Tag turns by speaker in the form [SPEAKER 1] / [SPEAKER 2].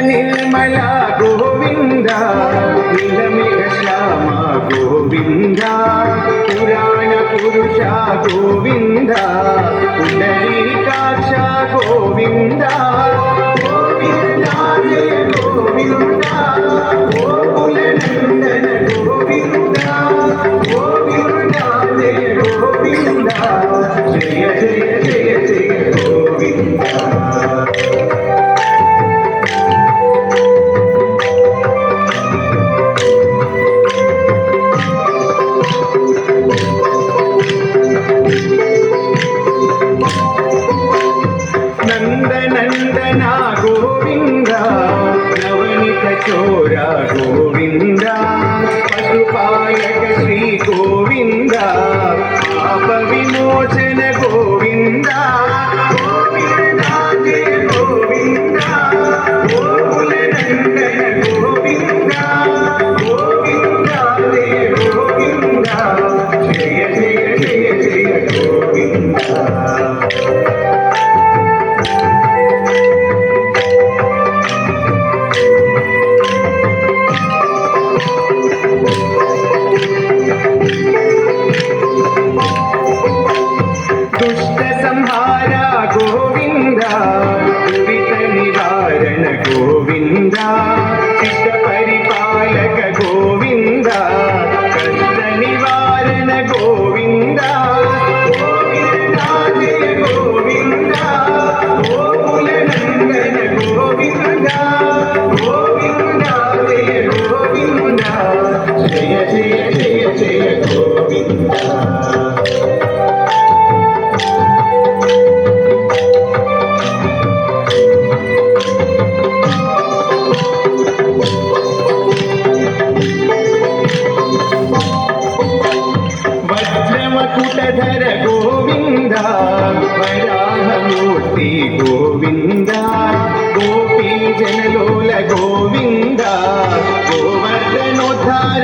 [SPEAKER 1] నిర్మల గోవింద నీలమేఘ శ్యామ గోవింద పురాణ పురుష గోవింద పుండరీకాక్ష గోవింద గోవింద జయ గోవింద గోకుల నందన గోవింద గోవింద జయ గోవింద జయ జయ జయ జయ గోవింద. నందనందన గోవింద నవనిత చోర గోవింద పశుపాలక శ్రీ గోవింద పాప విమోచన గోవింద గోవింద జయ గోవింద గోకుల నందన గోవింద గోవింద జయ గోవింద జయ జయ జయ జయ గోవింద. దుష్ట సంహార గోవింద దురిత నివారణ గోవింద శిష్ట పరిపాలక గోవింద కష్ట నివారణ గోవింద గోవింద జయ గోవింద గోకుల నందన గోవింద గోవింద జయ గోవింద జయ జయ జయ జయ గోవింద. వజ్రమకుటధర గోవింద వరాహమూర్తి గోవింద గోపీ జనలోల గోవింద గోవర్ధనోద్ధార